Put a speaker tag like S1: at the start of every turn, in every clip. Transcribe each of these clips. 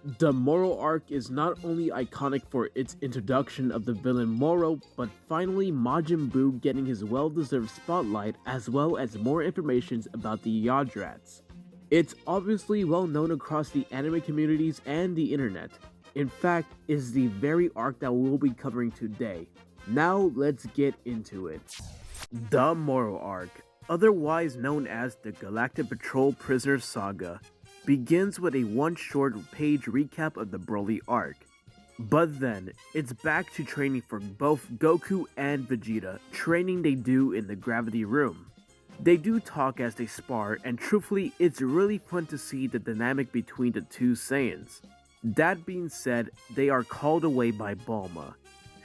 S1: The Moro arc is not only iconic for its introduction of the villain Moro, but finally Majin Buu getting his well-deserved spotlight as well as more information about the Yadrats. It's obviously well known across the anime communities and the internet. In fact, is the very arc that we'll be covering today. Now let's get into it. The Moro arc, otherwise known as the Galactic Patrol Prisoner Saga, begins with a one short page recap of the Broly arc. But then, it's back to training for both Goku and Vegeta, training they do in the Gravity Room. They do talk as they spar, and truthfully, it's really fun to see the dynamic between the two Saiyans. That being said, they are called away by Bulma.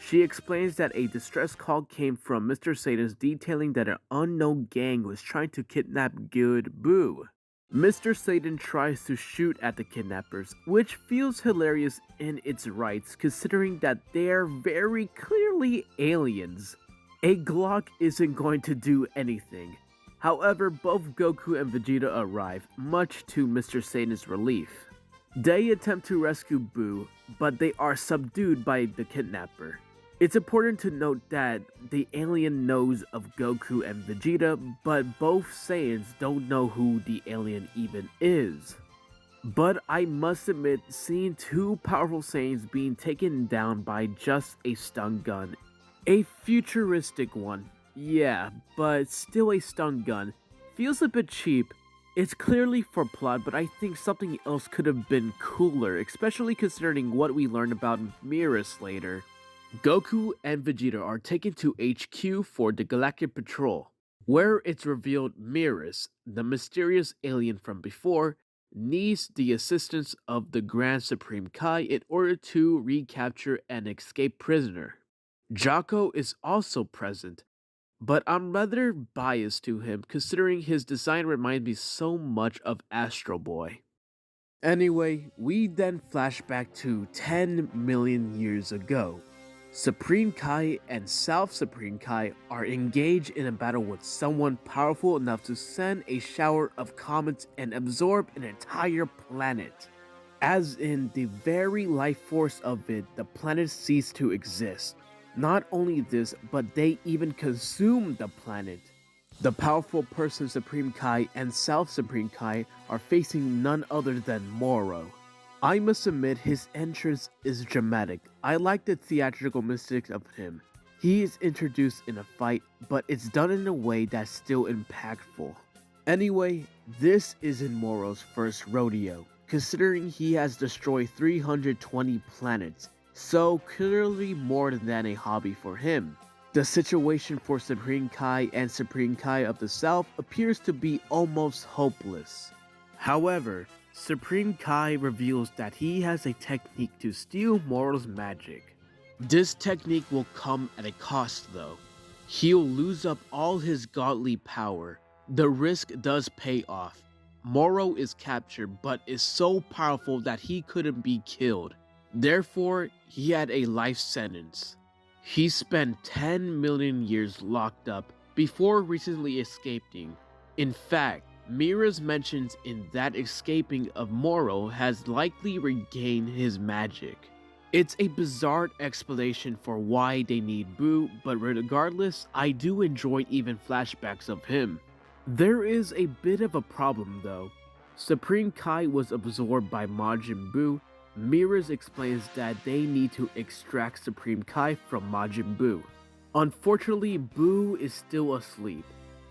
S1: She explains that a distress call came from Mr. Satan's detailing that an unknown gang was trying to kidnap Good Buu. Mr. Satan tries to shoot at the kidnappers, which feels hilarious in its rights considering that they are very clearly aliens. A Glock isn't going to do anything. However, both Goku and Vegeta arrive, much to Mr. Satan's relief. They attempt to rescue Buu, but they are subdued by the kidnapper. It's important to note that the alien knows of Goku and Vegeta, but both Saiyans don't know who the alien even is. But I must admit, seeing two powerful Saiyans being taken down by just a stun gun, a futuristic one, yeah, but still a stun gun, feels a bit cheap. It's clearly for plot, but I think something else could have been cooler, especially considering what we learned about Mirrors later. Goku and Vegeta are taken to HQ for the Galactic Patrol, where it's revealed Mirrors, the mysterious alien from before, needs the assistance of the Grand Supreme Kai in order to recapture an escaped prisoner. Jocko is also present, but I'm rather biased to him considering his design reminds me so much of Astro Boy. Anyway, we then flash back to 10 million years ago. Supreme Kai and South Supreme Kai are engaged in a battle with someone powerful enough to send a shower of comets and absorb an entire planet. As in, the very life force of it, the planet ceased to exist. Not only this, but they even consume the planet. The powerful person Supreme Kai and South Supreme Kai are facing none other than Moro. I must admit his entrance is dramatic. I like the theatrical mystics of him. He is introduced in a fight, but it's done in a way that's still impactful. Anyway, this isn't Moro's first rodeo, considering he has destroyed 320 planets, so clearly more than a hobby for him. The situation for Supreme Kai and Supreme Kai of the South appears to be almost hopeless. However, Supreme Kai reveals that he has a technique to steal Moro's magic. This technique will come at a cost though. He'll lose up all his godly power. The risk does pay off. Moro is captured but is so powerful that he couldn't be killed. Therefore, he had a life sentence. He spent 10 million years locked up before recently escaping. In fact, Mirrors mentions in that escaping of Moro has likely regained his magic. It's a bizarre explanation for why they need Buu, but regardless, I do enjoy even flashbacks of him. There is a bit of a problem though. Supreme Kai was absorbed by Majin Buu. Mirrors explains that they need to extract Supreme Kai from Majin Buu. Unfortunately, Buu is still asleep.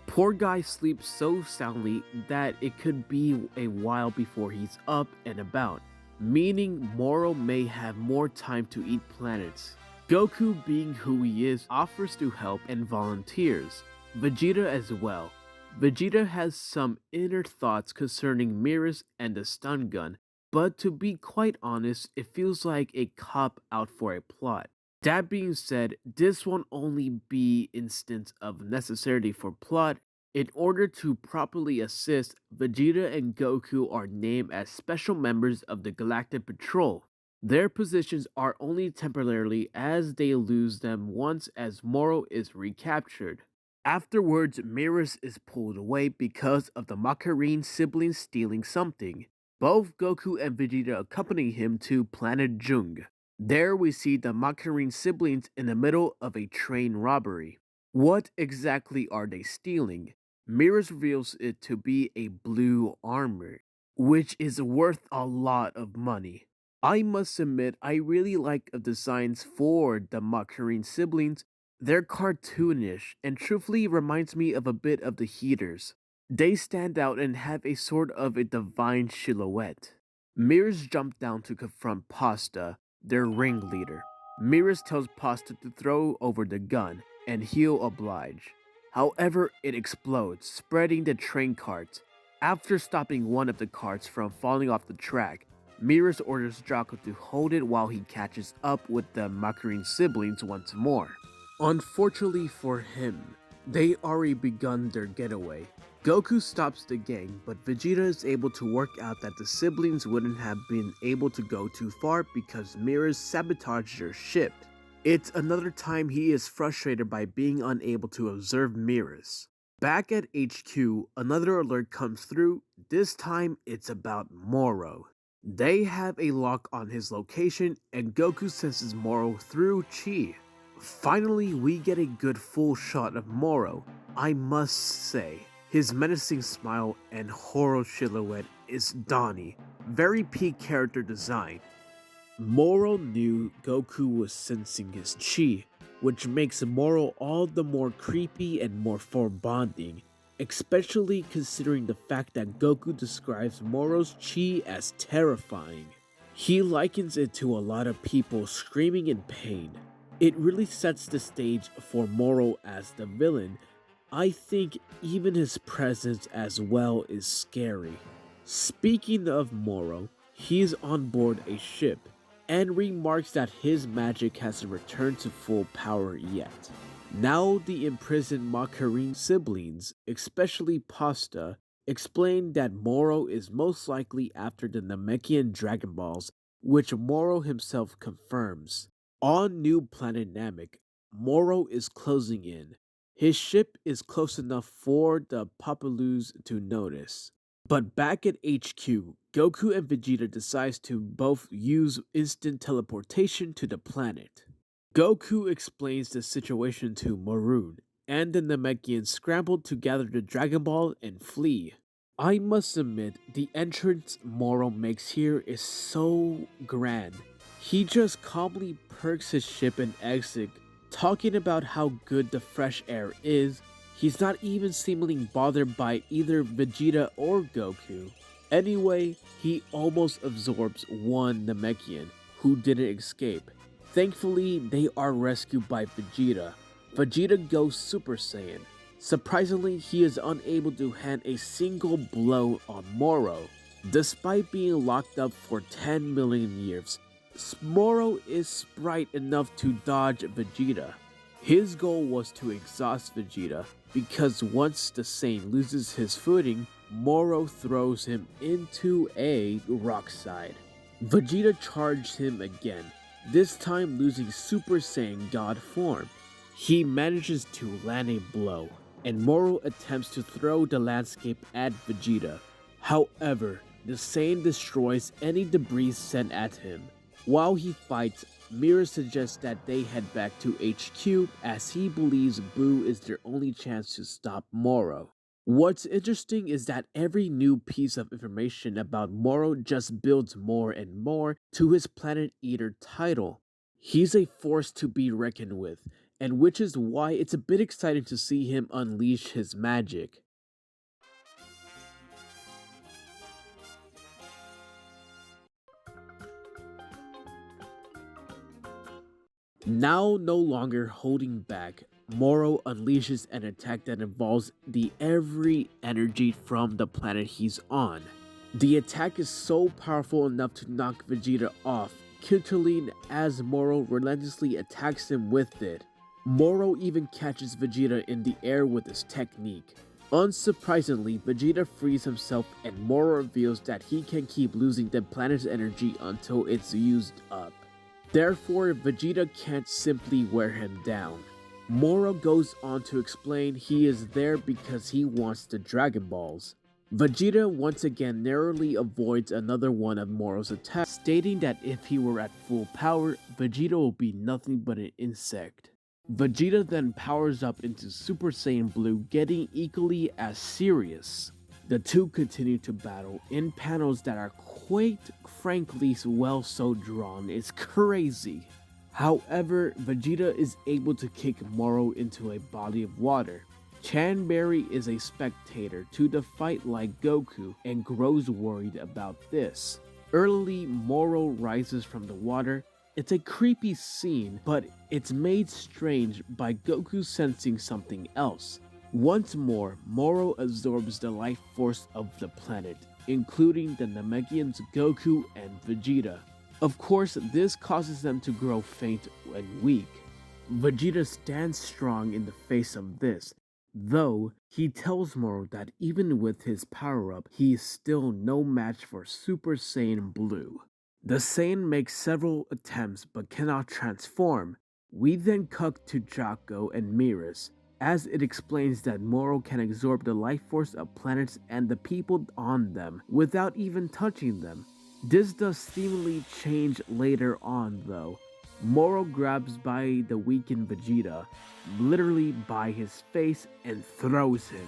S1: Poor guy sleeps so soundly that it could be a while before he's up and about, meaning Moro may have more time to eat planets. Goku, being who he is, offers to help and volunteers. Vegeta as well. Vegeta has some inner thoughts concerning Mirrors and the stun gun, but to be quite honest, it feels like a cop out for a plot. That being said, this won't only be instance of necessity for plot. In order to properly assist, Vegeta and Goku are named as special members of the Galactic Patrol. Their positions are only temporarily as they lose them once as Moro is recaptured. Afterwards, Mirrors is pulled away because of the Macarine siblings stealing something. Both Goku and Vegeta accompany him to planet Jung. There we see the Macarine siblings in the middle of a train robbery. What exactly are they stealing? Mirrors reveals it to be a blue armor, which is worth a lot of money. I must admit, I really like the designs for the Macarine siblings. They're cartoonish and truthfully reminds me of a bit of the Heaters. They stand out and have a sort of a divine silhouette. Mirrors jump down to confront Pasta, their ringleader. Mirrors tells Pasta to throw over the gun, and he'll oblige. However, it explodes, spreading the train carts. After stopping one of the carts from falling off the track, Mirrors orders Jocko to hold it while he catches up with the Macarine siblings once more. Unfortunately for him, they already begun their getaway. Goku stops the gang, but Vegeta is able to work out that the siblings wouldn't have been able to go too far because Mirrors sabotaged their ship. It's another time he is frustrated by being unable to observe Mirrors. Back at HQ, another alert comes through. This time, it's about Moro. They have a lock on his location, and Goku senses Moro through Chi. Finally, we get a good full shot of Moro. I must say, his menacing smile and horror silhouette is Donnie. Very peak character design. Moro knew Goku was sensing his chi, which makes Moro all the more creepy and more foreboding, especially considering the fact that Goku describes Moro's chi as terrifying. He likens it to a lot of people screaming in pain. It really sets the stage for Moro as the villain. I think even his presence as well is scary. Speaking of Moro, he's on board a ship and remarks that his magic hasn't returned to full power yet. Now the imprisoned Macarine siblings, especially Pasta, explain that Moro is most likely after the Namekian Dragon Balls, which Moro himself confirms. On new planet Namek, Moro is closing in. His ship is close enough for the Papaloos to notice. But back at HQ, Goku and Vegeta decides to both use instant teleportation to the planet. Goku explains the situation to Maroon, and the Namekians scramble to gather the Dragon Ball and flee. I must admit, the entrance Moro makes here is so grand. He just calmly perks his ship and exits, talking about how good the fresh air is. He's not even seemingly bothered by either Vegeta or Goku. Anyway, he almost absorbs one Namekian, who didn't escape. Thankfully, they are rescued by Vegeta. Vegeta goes Super Saiyan. Surprisingly, he is unable to hand a single blow on Moro. Despite being locked up for 10 million years, Moro is sprite enough to dodge Vegeta. His goal was to exhaust Vegeta, because once the Saiyan loses his footing, Moro throws him into a rock side. Vegeta charged him again, this time losing Super Saiyan God form. He manages to land a blow, and Moro attempts to throw the landscape at Vegeta. However, the Saiyan destroys any debris sent at him. While he fights, Mira suggests that they head back to HQ as he believes Buu is their only chance to stop Moro. What's interesting is that every new piece of information about Moro just builds more and more to his Planet Eater title. He's a force to be reckoned with, and which is why it's a bit exciting to see him unleash his magic. Now no longer holding back, Moro unleashes an attack that involves the every energy from the planet he's on. The attack is so powerful enough to knock Vegeta off, killing as Moro relentlessly attacks him with it. Moro even catches Vegeta in the air with his technique. Unsurprisingly, Vegeta frees himself and Moro reveals that he can keep losing the planet's energy until it's used up. Therefore, Vegeta can't simply wear him down. Moro goes on to explain he is there because he wants the Dragon Balls. Vegeta once again narrowly avoids another one of Moro's attacks, stating that if he were at full power, Vegeta will be nothing but an insect. Vegeta then powers up into Super Saiyan Blue, getting equally as serious. The two continue to battle in panels that are quite frankly well so drawn, it's crazy. However, Vegeta is able to kick Moro into a body of water. Chanberry is a spectator to the fight like Goku and grows worried about this. Early, Moro rises from the water. It's a creepy scene, but it's made strange by Goku sensing something else. Once more, Moro absorbs the life force of the planet, including the Namekians Goku and Vegeta. Of course, this causes them to grow faint and weak. Vegeta stands strong in the face of this, though he tells Moro that even with his power-up, he is still no match for Super Saiyan Blue. The Saiyan makes several attempts but cannot transform. We then cut to Jocko and Miras, as it explains that Moro can absorb the life force of planets and the people on them without even touching them. This does seemingly change later on though. Moro grabs by the weakened Vegeta, literally by his face, and throws him.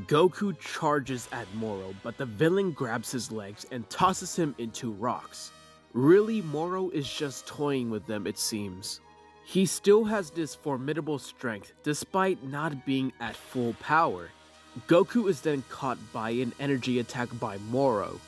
S1: Goku charges at Moro, but the villain grabs his legs and tosses him into rocks. Really, Moro is just toying with them, it seems. He still has this formidable strength despite not being at full power. Goku is then caught by an energy attack by Moro.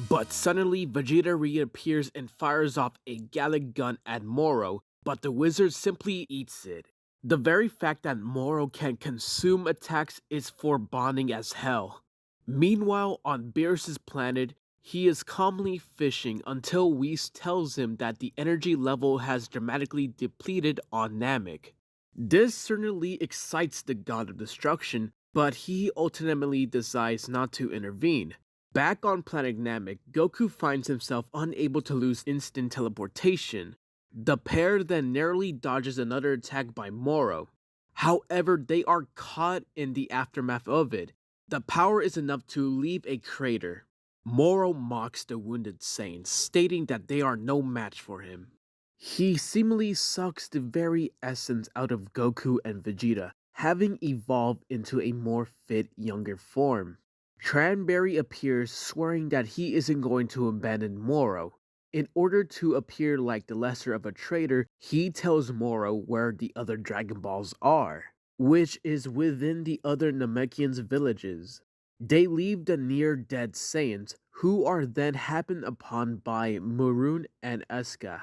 S1: But suddenly Vegeta reappears and fires off a Gallic gun at Moro, but the wizard simply eats it. The very fact that Moro can consume attacks is foreboding as hell. Meanwhile, on Beerus' planet, he is calmly fishing until Whis tells him that the energy level has dramatically depleted on Namek. This certainly excites the god of destruction, but he ultimately decides not to intervene. Back on planet Namek, Goku finds himself unable to lose instant teleportation. The pair then narrowly dodges another attack by Moro. However, they are caught in the aftermath of it. The power is enough to leave a crater. Moro mocks the wounded Saiyan, stating that they are no match for him. He seemingly sucks the very essence out of Goku and Vegeta, having evolved into a more fit, younger form. Chanberry appears, swearing that he isn't going to abandon Moro. In order to appear like the lesser of a traitor, he tells Moro where the other Dragon Balls are, which is within the other Namekians' villages. They leave the near-dead Saiyans, who are then happened upon by Murun and Eska.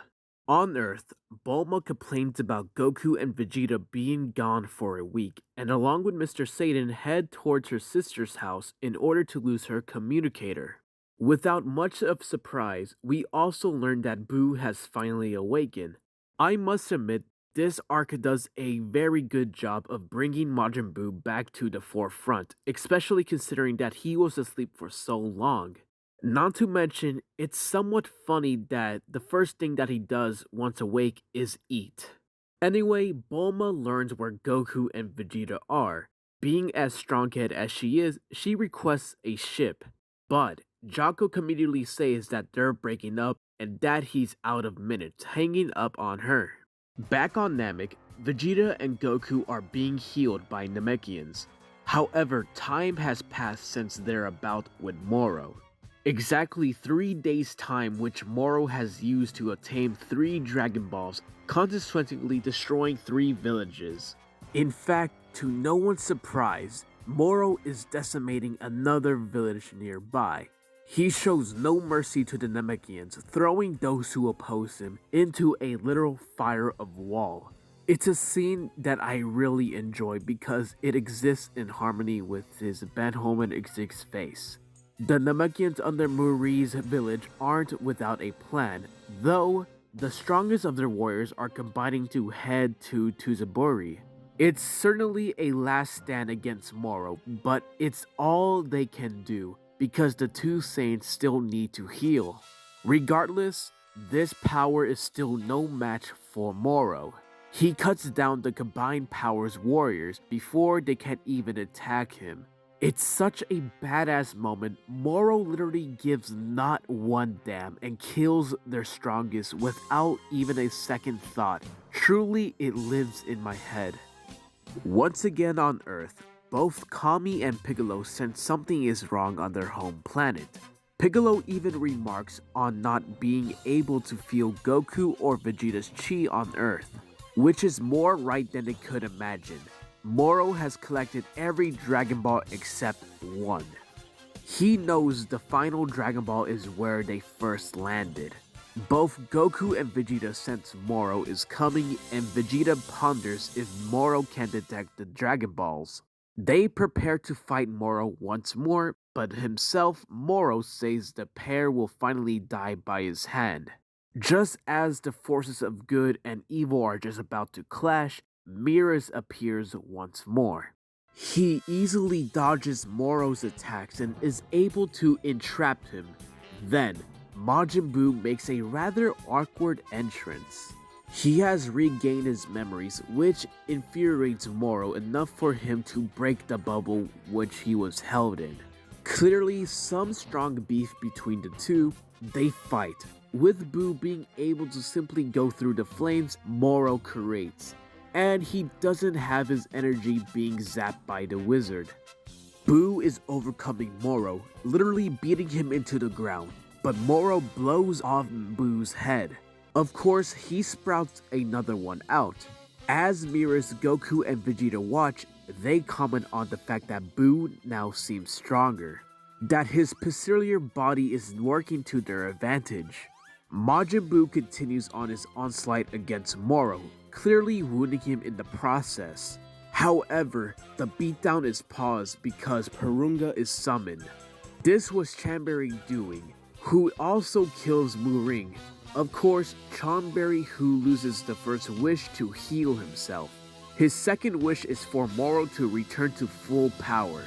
S1: On Earth, Bulma complains about Goku and Vegeta being gone for a week, and along with Mr. Satan head towards her sister's house in order to lose her communicator. Without much of surprise, we also learn that Buu has finally awakened. I must admit, this arc does a very good job of bringing Majin Buu back to the forefront, especially considering that he was asleep for so long. Not to mention, it's somewhat funny that the first thing that he does once awake is eat. Anyway, Bulma learns where Goku and Vegeta are. Being as strong-headed as she is, she requests a ship. But Jocko immediately says that they're breaking up and that he's out of minutes, hanging up on her. Back on Namek, Vegeta and Goku are being healed by Namekians. However, time has passed since their bout with Moro. Exactly 3 days' time, which Moro has used to attain 3 Dragon Balls, consequently destroying 3 villages. In fact, to no one's surprise, Moro is decimating another village nearby. He shows no mercy to the Namekians, throwing those who oppose him into a literal fire of wall. It's a scene that I really enjoy because it exists in harmony with his Banhoman Exig's face. The Namekians under Muri's village aren't without a plan, though the strongest of their warriors are combining to head to Tuzaburi. It's certainly a last stand against Moro, but it's all they can do because the two saints still need to heal. Regardless, this power is still no match for Moro. He cuts down the combined powers warriors before they can even attack him. It's such a badass moment. Moro literally gives not one damn and kills their strongest without even a second thought. Truly, it lives in my head. Once again on Earth, both Kami and Piccolo sense something is wrong on their home planet. Piccolo even remarks on not being able to feel Goku or Vegeta's chi on Earth, which is more right than they could imagine. Moro has collected every Dragon Ball except one. He knows the final Dragon Ball is where they first landed. Both Goku and Vegeta sense Moro is coming, and Vegeta ponders if Moro can detect the Dragon Balls. They prepare to fight Moro once more, but himself, Moro says the pair will finally die by his hand. Just as the forces of good and evil are just about to clash, Mirrors appears once more. He easily dodges Moro's attacks and is able to entrap him. Then, Majin Buu makes a rather awkward entrance. He has regained his memories, which infuriates Moro enough for him to break the bubble which he was held in. Clearly, some strong beef between the two. They fight. With Buu being able to simply go through the flames Moro creates, and he doesn't have his energy being zapped by the wizard. Buu is overcoming Moro, literally beating him into the ground, but Moro blows off Buu's head. Of course, he sprouts another one out. As mirrors Goku and Vegeta watch, they comment on the fact that Buu now seems stronger, that his peculiar body is working to their advantage. Majin Buu continues on his onslaught against Moro, clearly wounding him in the process. However, the beatdown is paused because Porunga is summoned. This was Chanberry doing, who also kills Mu-Ring. Of course, Chanberry who loses the first wish to heal himself. His second wish is for Moro to return to full power.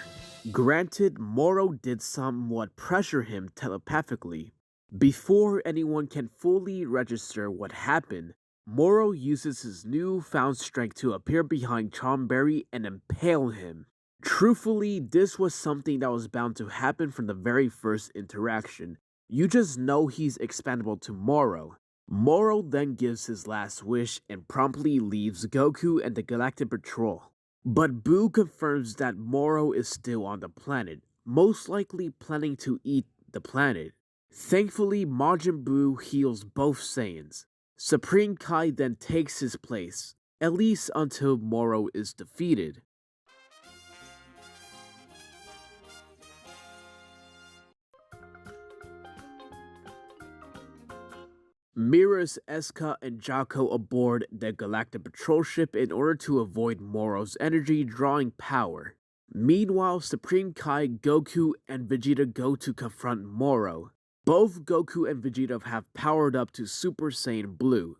S1: Granted, Moro did somewhat pressure him telepathically. Before anyone can fully register what happened, Moro uses his newfound strength to appear behind Chanberry and impale him. Truthfully, this was something that was bound to happen from the very first interaction. You just know he's expendable to Moro. Moro then gives his last wish and promptly leaves Goku and the Galactic Patrol. But Buu confirms that Moro is still on the planet, most likely planning to eat the planet. Thankfully, Majin Buu heals both Saiyans. Supreme Kai then takes his place, at least until Moro is defeated. Mirrors Eska and Jako aboard the Galactic Patrol ship in order to avoid Moro's energy drawing power. Meanwhile, Supreme Kai, Goku, and Vegeta go to confront Moro. Both Goku and Vegeta have powered up to Super Saiyan Blue.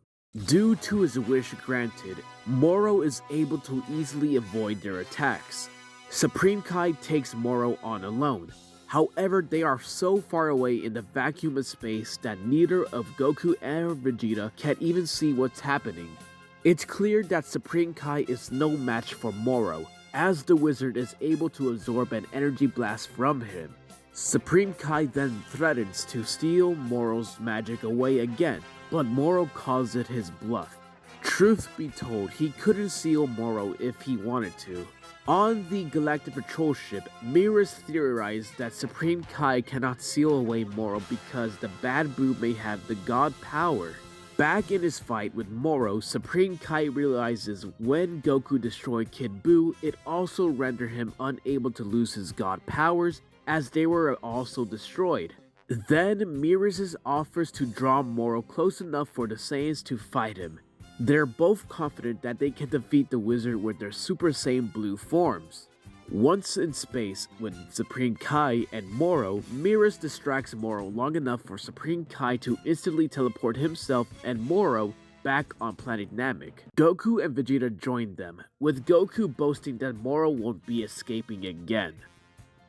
S1: Due to his wish granted, Moro is able to easily avoid their attacks. Supreme Kai takes Moro on alone. However, they are so far away in the vacuum of space that neither of Goku or Vegeta can even see what's happening. It's clear that Supreme Kai is no match for Moro, as the wizard is able to absorb an energy blast from him. Supreme Kai then threatens to steal Moro's magic away again, but Moro calls it his bluff. Truth be told, he couldn't steal Moro if he wanted to. On the Galactic Patrol ship, Mirrors theorized that Supreme Kai cannot seal away Moro because the Bad Buu may have the god power. Back in his fight with Moro, Supreme Kai realizes when Goku destroyed Kid Buu, it also rendered him unable to lose his god powers, as they were also destroyed. Then Mirrors offers to draw Moro close enough for the Saiyans to fight him. They're both confident that they can defeat the wizard with their Super Saiyan Blue forms. Once in space, with Supreme Kai and Moro, Mirrors distracts Moro long enough for Supreme Kai to instantly teleport himself and Moro back on planet Namek. Goku and Vegeta join them, with Goku boasting that Moro won't be escaping again.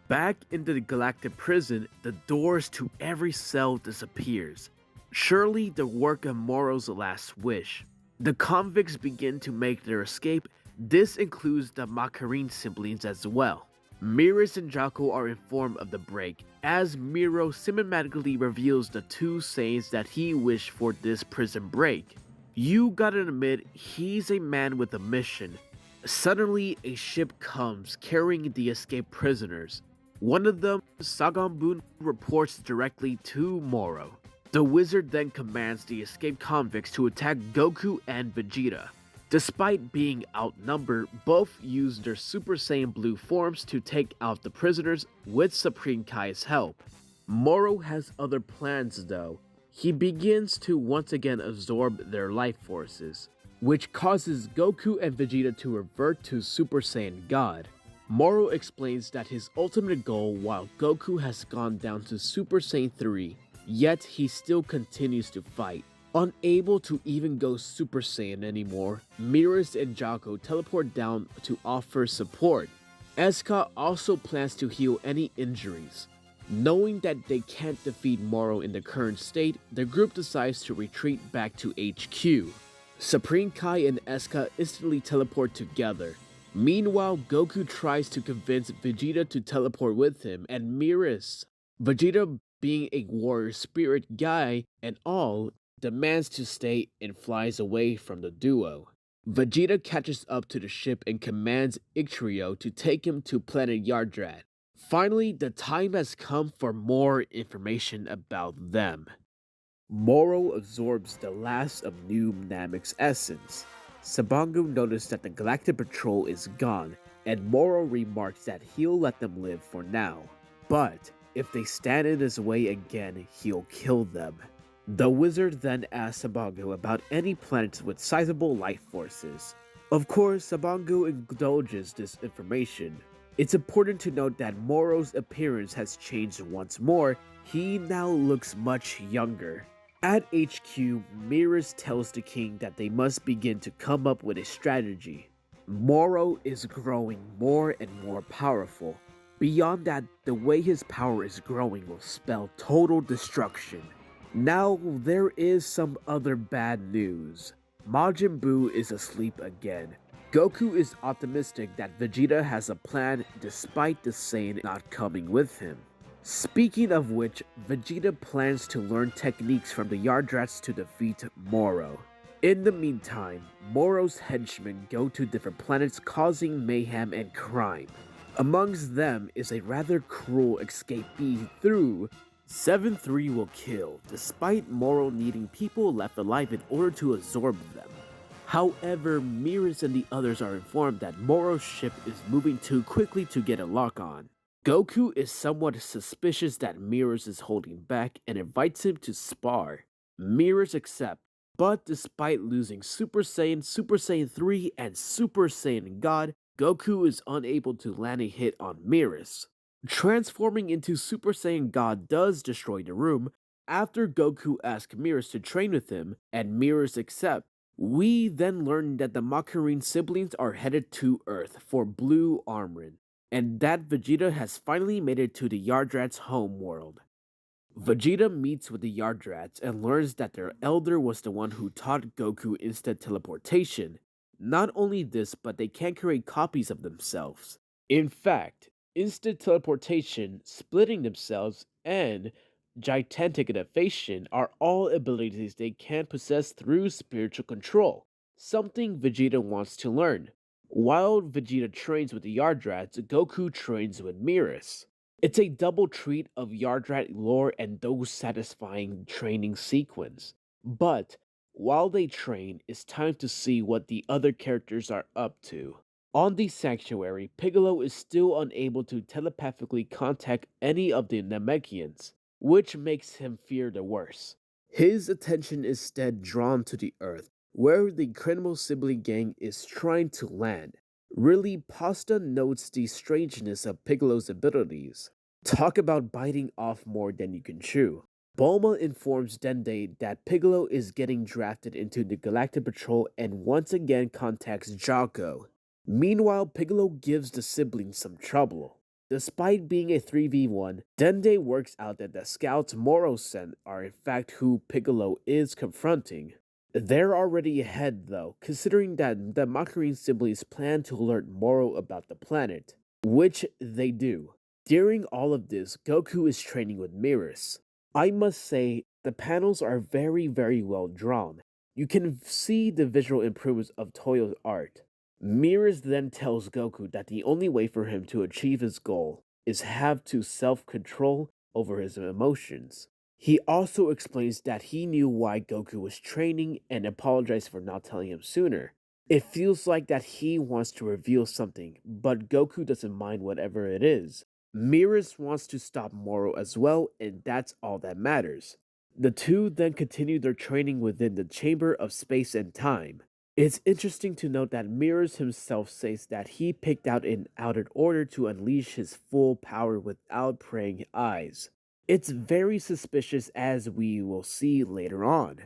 S1: Back into the galactic prison, the doors to every cell disappears. Surely the work of Moro's last wish. The convicts begin to make their escape. This includes the Macarine siblings as well. Miras and Jaco are informed of the break, as Miro cinematically reveals the two sayings that he wished for this prison break. You gotta admit, he's a man with a mission. Suddenly, a ship comes carrying the escaped prisoners. One of them, Saganbun, reports directly to Moro. The wizard then commands the escaped convicts to attack Goku and Vegeta. Despite being outnumbered, both use their Super Saiyan Blue forms to take out the prisoners with Supreme Kai's help. Moro has other plans though. He begins to once again absorb their life forces, which causes Goku and Vegeta to revert to Super Saiyan God. Moro explains that his ultimate goal while Goku has gone down to Super Saiyan 3, yet he still continues to fight. Unable to even go Super Saiyan anymore, Miras and Jaco teleport down to offer support. Eska also plans to heal any injuries. Knowing that they can't defeat Moro in the current state, the group decides to retreat back to HQ. Supreme Kai and Eska instantly teleport together. Meanwhile, Goku tries to convince Vegeta to teleport with him and Miras. Vegeta, being a warrior spirit guy and all, demands to stay and flies away from the duo. Vegeta catches up to the ship and commands Ictrio to take him to planet Yardrat. Finally, the time has come for more information about them. Moro absorbs the last of new Namek's essence. Sabangu noticed that the Galactic Patrol is gone, and Moro remarks that he'll let them live for now. But if they stand in his way again, he'll kill them. The wizard then asks Sabangu about any planets with sizable life forces. Of course, Sabangu indulges this information. It's important to note that Moro's appearance has changed once more. He now looks much younger. At HQ, Miras tells the king that they must begin to come up with a strategy. Moro is growing more and more powerful. Beyond that, the way his power is growing will spell total destruction. Now, there is some other bad news. Majin Buu is asleep again. Goku is optimistic that Vegeta has a plan despite the Saiyan not coming with him. Speaking of which, Vegeta plans to learn techniques from the Yardrats to defeat Moro. In the meantime, Moro's henchmen go to different planets causing mayhem and crime. Amongst them is a rather cruel escapee through 7-3 will kill, despite Moro needing people left alive in order to absorb them. However, Miras and the others are informed that Moro's ship is moving too quickly to get a lock on. Goku is somewhat suspicious that Miras is holding back and invites him to spar. Miras accepts, but despite losing Super Saiyan 3, and Super Saiyan God, Goku is unable to land a hit on Miras. Transforming into Super Saiyan God does destroy the room after Goku asks Miras to train with him, and Miras accepts. We then learn that the Macarine siblings are headed to Earth for Blue Armorin, and that Vegeta has finally made it to the Yardrats' home world. Vegeta meets with the Yardrats and learns that their elder was the one who taught Goku instant teleportation. Not only this, but they can create copies of themselves. In fact, instant teleportation, splitting themselves, and gigantic innovation are all abilities they can possess through spiritual control, something Vegeta wants to learn. While Vegeta trains with the Yardrats, Goku trains with Miras. It's a double treat of Yardrat lore and those satisfying training sequence. But while they train, it's time to see what the other characters are up to. On the Sanctuary, Piccolo is still unable to telepathically contact any of the Namekians, which makes him fear the worst. His attention is instead drawn to the Earth, where the criminal sibling gang is trying to land. Really, Pasta notes the strangeness of Piccolo's abilities. Talk about biting off more than you can chew. Bulma informs Dende that Piccolo is getting drafted into the Galactic Patrol and once again contacts Jaco. Meanwhile, Piccolo gives the siblings some trouble. Despite being a 3v1, Dende works out that the scouts Moro sent are in fact who Piccolo is confronting. They're already ahead though, considering that the Macarine siblings plan to alert Moro about the planet. which they do. During all of this, Goku is training with mirrors. I must say, the panels are very well drawn. You can see the visual improvements of Toyo's art. Mirrors then tells Goku that the only way for him to achieve his goal is have to self-control over his emotions. He also explains that he knew why Goku was training and apologized for not telling him sooner. It feels like that he wants to reveal something, but Goku doesn't mind whatever it is. Mirrors wants to stop Moro as well, and that's all that matters. The two then continue their training within the Chamber of Space and Time. It's interesting to note that Mirrors himself says that he picked out an outer order to unleash his full power without praying eyes. It's very suspicious, as we will see later on.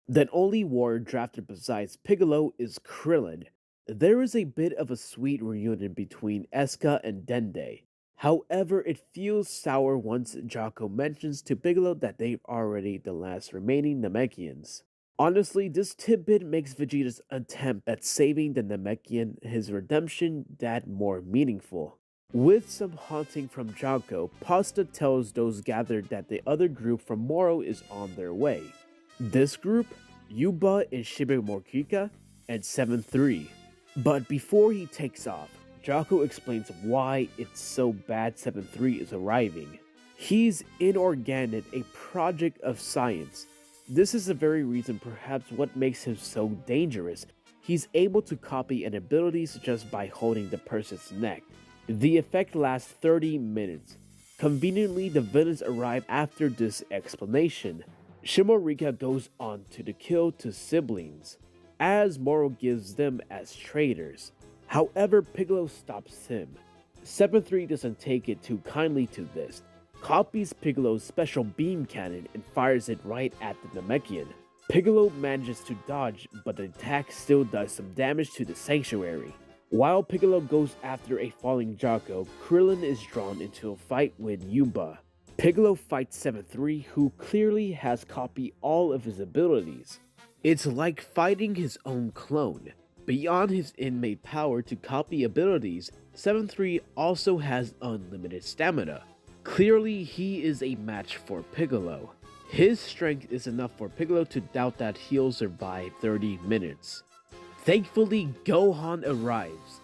S1: The only warrior drafted besides Piccolo is Krillin. There is a bit of a sweet reunion between Eska and Dende. However, it feels sour once Jocko mentions to Piccolo that they're already the last remaining Namekians. Honestly, this tidbit makes Vegeta's attempt at saving the Namekian his redemption that more meaningful. With some haunting from Jocko, Pasta tells those gathered that the other group from Moro is on their way. This group, Yuba and Shibamorkika, and 7-3. But before he takes off, Jocko explains why it's so bad 7-3 is arriving. He's inorganic, a project of science. This is the very reason perhaps what makes him so dangerous. He's able to copy an abilities just by holding the person's neck. The effect lasts 30 minutes. Conveniently, the villains arrive after this explanation. Shimorika goes on to the kill to siblings, as Moro gives them as traitors. However, Piccolo stops him. 7-3 doesn't take it too kindly to this, copies Piccolo's special beam cannon and fires it right at the Namekian. Piccolo manages to dodge, but the attack still does some damage to the sanctuary. While Piccolo goes after a falling Jocko, Krillin is drawn into a fight with Yuba. Piccolo fights 7-3, who clearly has copied all of his abilities. It's like fighting his own clone. Beyond his innate power to copy abilities, 7-3 also has unlimited stamina. Clearly, he is a match for Piccolo. His strength is enough for Piccolo to doubt that he'll survive 30 minutes. Thankfully, Gohan arrives.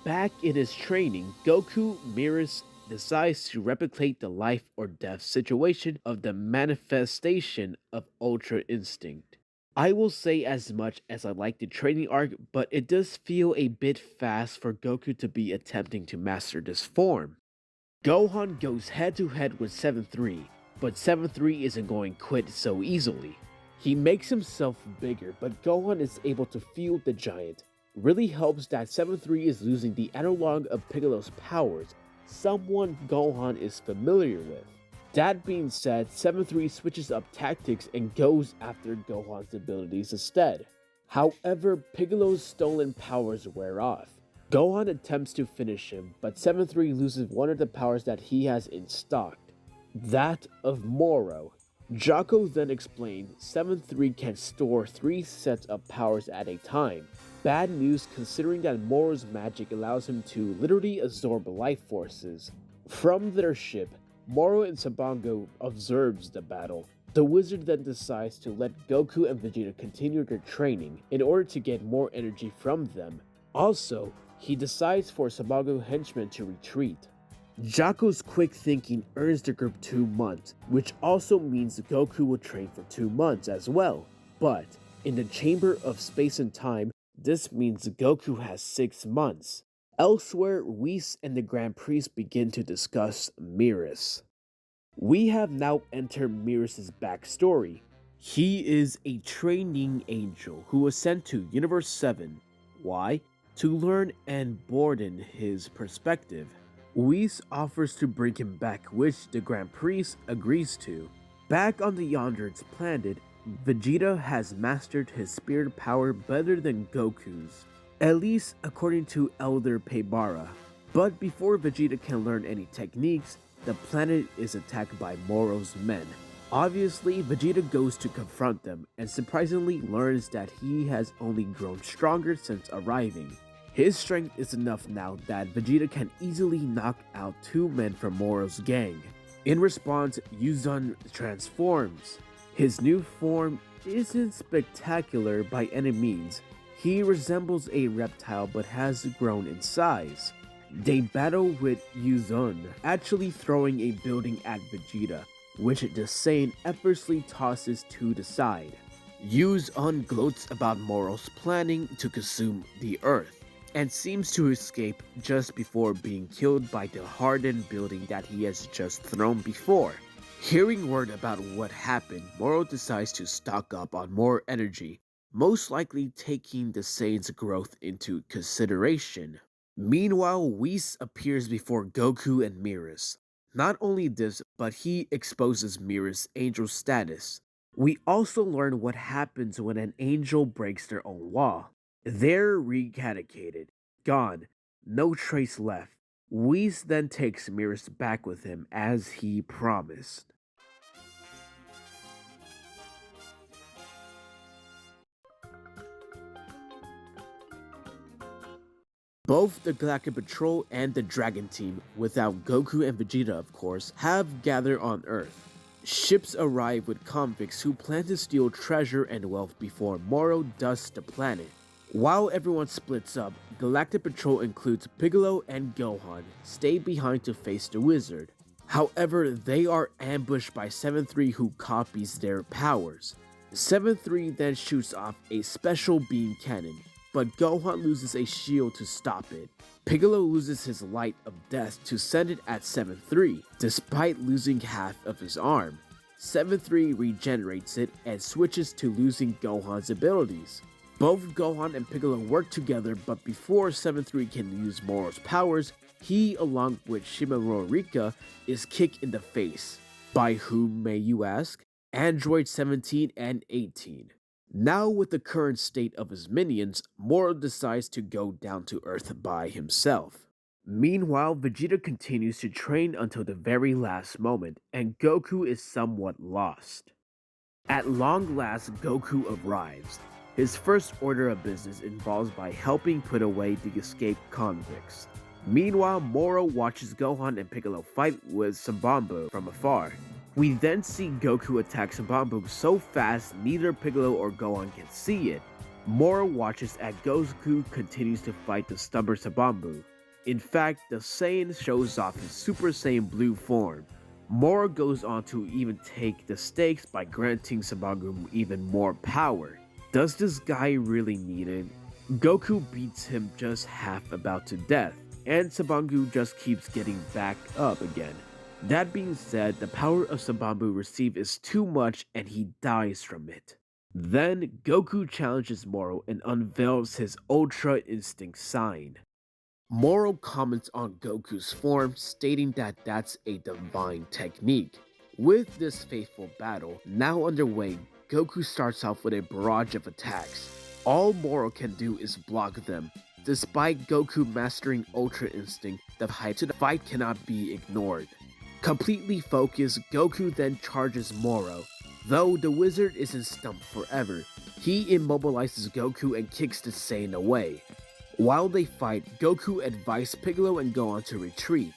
S1: Back in his training, Goku mirrors decides to replicate the life or death situation of the manifestation of Ultra Instinct. I will say as much as I like the training arc, but it does feel a bit fast for Goku to be attempting to master this form. Gohan goes head to head with 7-3, but 7-3 isn't going to quit so easily. He makes himself bigger, but Gohan is able to field the giant. Really helps that 7-3 is losing the analog of Piccolo's powers, someone Gohan is familiar with. That being said, 7-3 switches up tactics and goes after Gohan's abilities instead. However, Piccolo's stolen powers wear off. Gohan attempts to finish him, but 7-3 loses one of the powers that he has in stock, that of Moro. Jocko then explained 7-3 can store 3 sets of powers at a time. Bad news considering that Moro's magic allows him to literally absorb life forces. From their ship, Moro and Sabango observes the battle. The wizard then decides to let Goku and Vegeta continue their training in order to get more energy from them. Also, he decides for Sabango henchmen to retreat. Jocko's quick thinking earns the group 2 months, which also means Goku will train for 2 months as well. But in the Chamber of Space and Time, this means Goku has 6 months. Elsewhere, Whis and the Grand Priest begin to discuss Mirrors. We have now entered Mirrors' backstory. He is a training angel who was sent to Universe 7. Why? To learn and broaden his perspective. Whis offers to bring him back, which the Grand Priest agrees to. Back on the Yonder's planet, Vegeta has mastered his spirit power better than Goku's, at least according to Elder Paybara. But before Vegeta can learn any techniques, the planet is attacked by Moro's men. Obviously, Vegeta goes to confront them and surprisingly learns that he has only grown stronger since arriving. His strength is enough now that Vegeta can easily knock out 2 men from Moro's gang. In response, Yuzun transforms. His new form isn't spectacular by any means. He resembles a reptile but has grown in size. They battle with Yuzun, actually throwing a building at Vegeta, which the Saiyan effortlessly tosses to the side. Yuzun gloats about Moro's planning to consume the Earth, and seems to escape just before being killed by the hardened building that he has just thrown before. Hearing word about what happened, Moro decides to stock up on more energy, most likely taking the Saiyan's growth into consideration. Meanwhile, Whis appears before Goku and Beerus. Not only this, but he exposes Beerus' angel status. We also learn what happens when an angel breaks their own law. They're eradicated, gone, no trace left. Whis then takes Beerus back with him as he promised. Both the Galactic Patrol and the Dragon Team, without Goku and Vegeta of course, have gathered on Earth. Ships arrive with convicts who plan to steal treasure and wealth before Moro dusts the planet. While everyone splits up, Galactic Patrol includes Piccolo and Gohan stay behind to face the wizard. However, they are ambushed by 7-3 who copies their powers. 7-3 then shoots off a special beam cannon, but Gohan loses a shield to stop it. Piccolo loses his Light of Death to send it at 7-3, despite losing half of his arm. 7-3 regenerates it and switches to losing Gohan's abilities. Both Gohan and Piccolo work together, but before 7-3 can use Moro's powers, he, along with Shimamura Rika, is kicked in the face. By whom, may you ask? Android 17 and 18. Now with the current state of his minions, Moro decides to go down to Earth by himself. Meanwhile, Vegeta continues to train until the very last moment, and Goku is somewhat lost. At long last, Goku arrives. His first order of business involves by helping put away the escaped convicts. Meanwhile, Moro watches Gohan and Piccolo fight with Sabambo from afar. We then see Goku attack Sabambo so fast neither Piccolo or Gohan can see it. Moro watches as Goku continues to fight the stubborn Sabambo. In fact, the Saiyan shows off his Super Saiyan Blue form. Moro goes on to even take the stakes by granting Sabambo even more power. Does this guy really need it? Goku beats him just half about to death, and Sabambo just keeps getting back up again. That being said, the power of Sabambo received is too much and he dies from it. Then Goku challenges Moro and unveils his Ultra Instinct sign. Moro comments on Goku's form, stating that that's a divine technique. With this faithful battle now underway, Goku starts off with a barrage of attacks. All Moro can do is block them. Despite Goku mastering Ultra Instinct, the fight cannot be ignored. Completely focused, Goku then charges Moro. Though the wizard isn't stumped forever, he immobilizes Goku and kicks the Saiyan away. While they fight, Goku advises Piccolo and Gohan to retreat.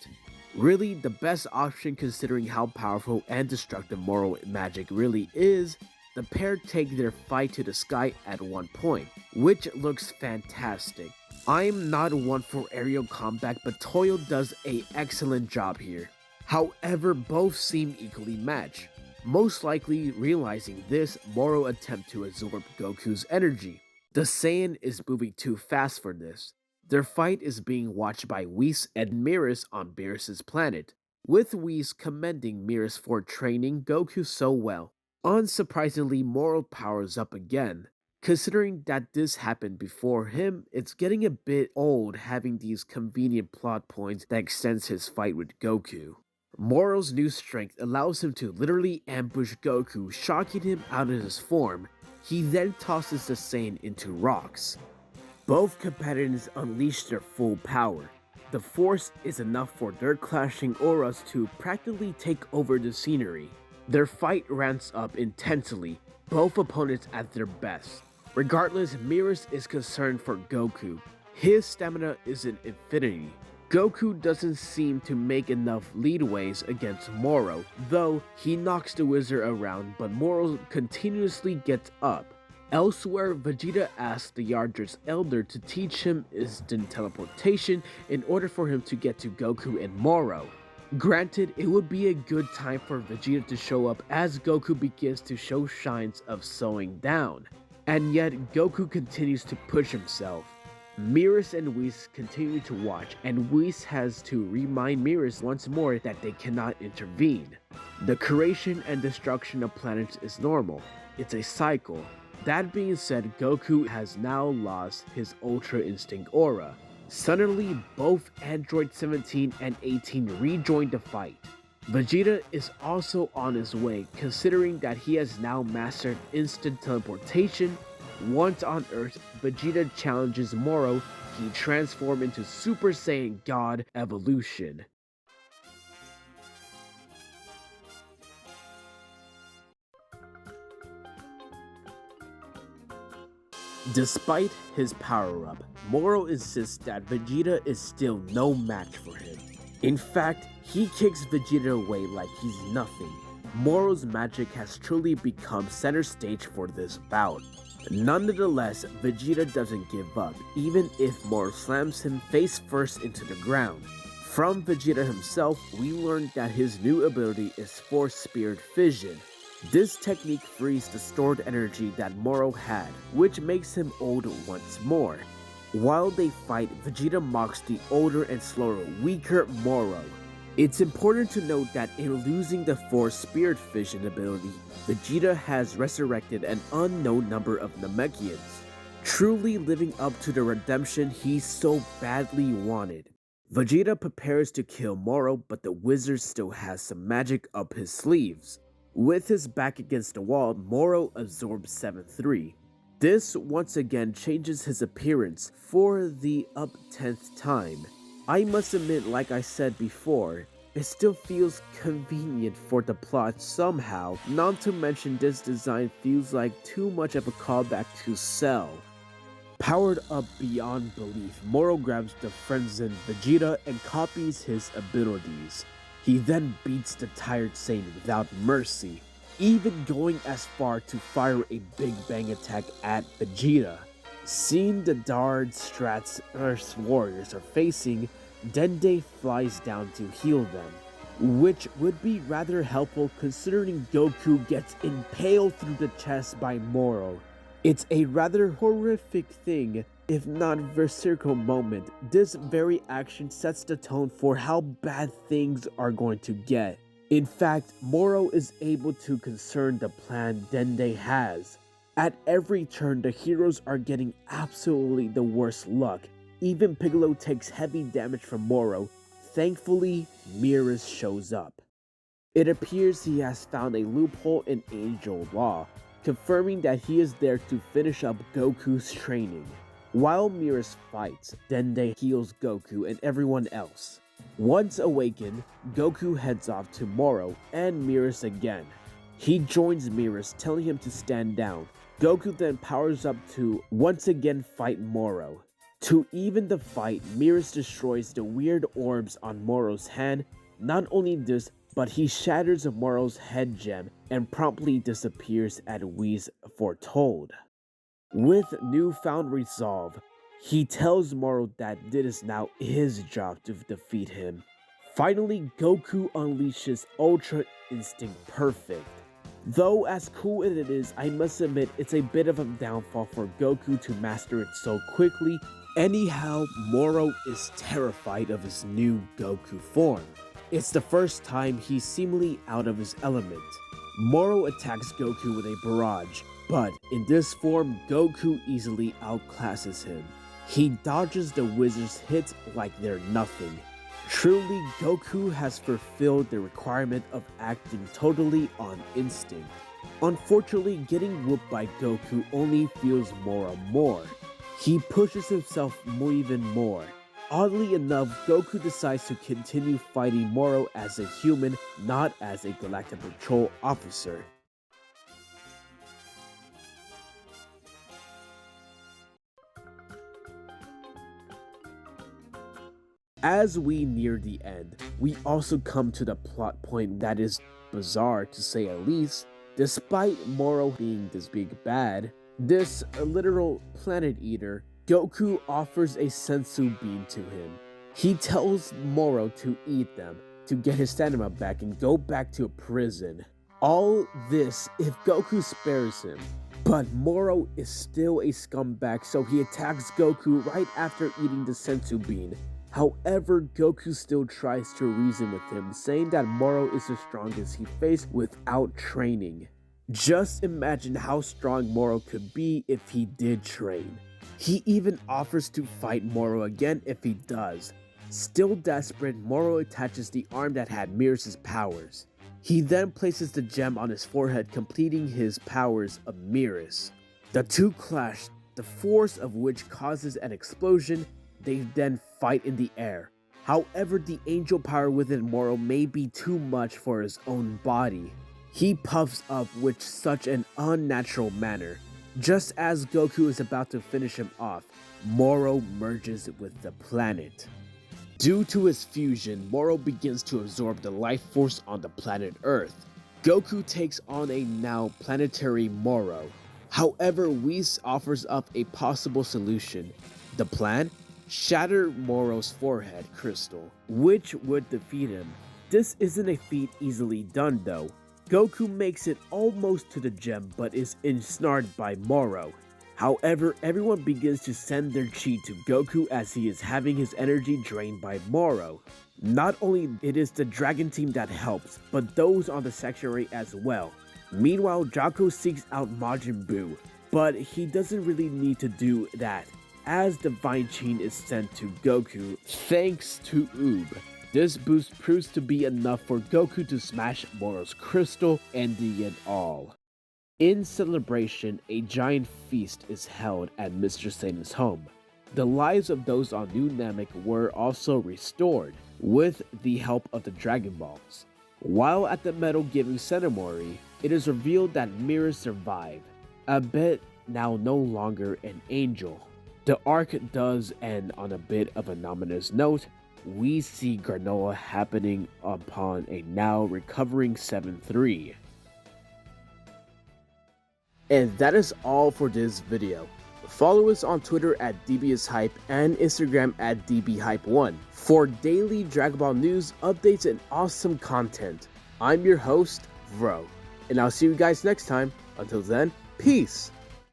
S1: Really, the best option considering how powerful and destructive Moro magic really is. The pair take their fight to the sky at one point, which looks fantastic. I'm not one for aerial combat, but Toyo does an excellent job here. However, both seem equally matched. Most likely realizing this, Moro attempts to absorb Goku's energy. The Saiyan is moving too fast for this. Their fight is being watched by Whis and Beerus on Beerus' planet, with Whis commending Beerus for training Goku so well. Unsurprisingly, Moro powers up again. Considering that this happened before him, it's getting a bit old having these convenient plot points that extends his fight with Goku. Moro's new strength allows him to literally ambush Goku, shocking him out of his form. He then tosses the Saiyan into rocks. Both competitors unleash their full power. The force is enough for their clashing auras to practically take over the scenery. Their fight ramps up intensely, both opponents at their best. Regardless, Miras is concerned for Goku. His stamina is an infinity. Goku doesn't seem to make enough leadways against Moro, though he knocks the wizard around, but Moro continuously gets up. Elsewhere, Vegeta asks the Yardrat's elder to teach him instant teleportation in order for him to get to Goku and Moro. Granted, it would be a good time for Vegeta to show up as Goku begins to show signs of slowing down. And yet, Goku continues to push himself. Miras and Whis continue to watch, and Whis has to remind Miras once more that they cannot intervene. The creation and destruction of planets is normal. It's a cycle. That being said, Goku has now lost his Ultra Instinct aura. Suddenly, both Android 17 and 18 rejoin the fight. Vegeta is also on his way, considering that he has now mastered instant teleportation. Once on Earth, Vegeta challenges Moro. He transforms into Super Saiyan God evolution. Despite his power-up, Moro insists that Vegeta is still no match for him. In fact, he kicks Vegeta away like he's nothing. Moro's magic has truly become center stage for this bout. Nonetheless, Vegeta doesn't give up, even if Moro slams him face first into the ground. From Vegeta himself, we learned that his new ability is Force Spirit Fission. This technique frees the stored energy that Moro had, which makes him old once more. While they fight, Vegeta mocks the older and slower, weaker Moro. It's important to note that in losing the Force Spirit Fission ability, Vegeta has resurrected an unknown number of Namekians, truly living up to the redemption he so badly wanted. Vegeta prepares to kill Moro, but the wizard still has some magic up his sleeves. With his back against the wall, Moro absorbs 7-3. This once again changes his appearance for the 10th time. I must admit, like I said before, it still feels convenient for the plot somehow, not to mention this design feels like too much of a callback to Cell. Powered up beyond belief, Moro grabs the frenzied Vegeta and copies his abilities. He then beats the tired Saiyan without mercy, even going as far to fire a Big Bang attack at Vegeta. Seeing the Dard Strats Earth's warriors are facing, Dende flies down to heal them, which would be rather helpful considering Goku gets impaled through the chest by Moro. It's a rather horrific thing, if not versatile moment. This very action sets the tone for how bad things are going to get. In fact, Moro is able to concern the plan Dende has. At every turn, the heroes are getting absolutely the worst luck. Even Piccolo takes heavy damage from Moro. Thankfully, Miras shows up. It appears he has found a loophole in Angel Law, confirming that he is there to finish up Goku's training. While Miras fights, Dende heals Goku and everyone else. Once awakened, Goku heads off to Moro and Miras again. He joins Miras, telling him to stand down. Goku then powers up to once again fight Moro. To even the fight, Miras destroys the weird orbs on Moro's hand. Not only this, but he shatters Moro's head gem and promptly disappears as Whis foretold. With newfound resolve, he tells Moro that it is now his job to defeat him. Finally, Goku unleashes Ultra Instinct Perfect. Though as cool as it is, I must admit it's a bit of a downfall for Goku to master it so quickly. Anyhow, Moro is terrified of his new Goku form. It's the first time he's seemingly out of his element. Moro attacks Goku with a barrage, but in this form, Goku easily outclasses him. He dodges the wizard's hits like they're nothing. Truly, Goku has fulfilled the requirement of acting totally on instinct. Unfortunately, getting whooped by Goku only fuels Moro more. He pushes himself even more. Oddly enough, Goku decides to continue fighting Moro as a human, not as a Galactic Patrol officer. As we near the end, we also come to the plot point that is bizarre to say at least. Despite Moro being this big bad, this literal planet eater, Goku offers a sensu bean to him. He tells Moro to eat them to get his stamina back and go back to a prison. All this if Goku spares him. But Moro is still a scumbag, so he attacks Goku right after eating the sensu bean. However, Goku still tries to reason with him, saying that Moro is the strongest he faced without training. Just imagine how strong Moro could be if he did train. He even offers to fight Moro again if he does. Still desperate, Moro attaches the arm that had Mirror's powers. He then places the gem on his forehead, completing his powers of Mirror's. The two clash, the force of which causes an explosion. They then fight in the air. However, the angel power within Moro may be too much for his own body. He puffs up with such an unnatural manner. Just as Goku is about to finish him off, Moro merges with the planet. Due to his fusion, Moro begins to absorb the life force on the planet Earth. Goku takes on a now planetary Moro. However, Whis offers up a possible solution. The plan? Shatter Moro's forehead crystal, which would defeat him. This isn't a feat easily done though. Goku makes it almost to the gem but is ensnared by Moro. However, everyone begins to send their chi to Goku as he is having his energy drained by Moro. Not only it is the Dragon Team that helps, but those on the sanctuary as well. Meanwhile, Jaco seeks out Majin Buu, but he doesn't really need to do that, as Divine Chi is sent to Goku thanks to Oob. This boost proves to be enough for Goku to smash Moro's crystal, ending it all. In celebration, a giant feast is held at Mr. Satan's home. The lives of those on New Namek were also restored with the help of the Dragon Balls. While at the medal giving ceremony, it is revealed that Mirror survived, albeit now no longer an angel. The arc does end on a bit of an ominous note. We see Granola happening upon a now recovering 7-3. And that is all for this video. Follow us on Twitter at DBHype and Instagram at DBHype1 for daily Dragon Ball news, updates, and awesome content. I'm your host, Vro, and I'll see you guys next time. Until then, peace!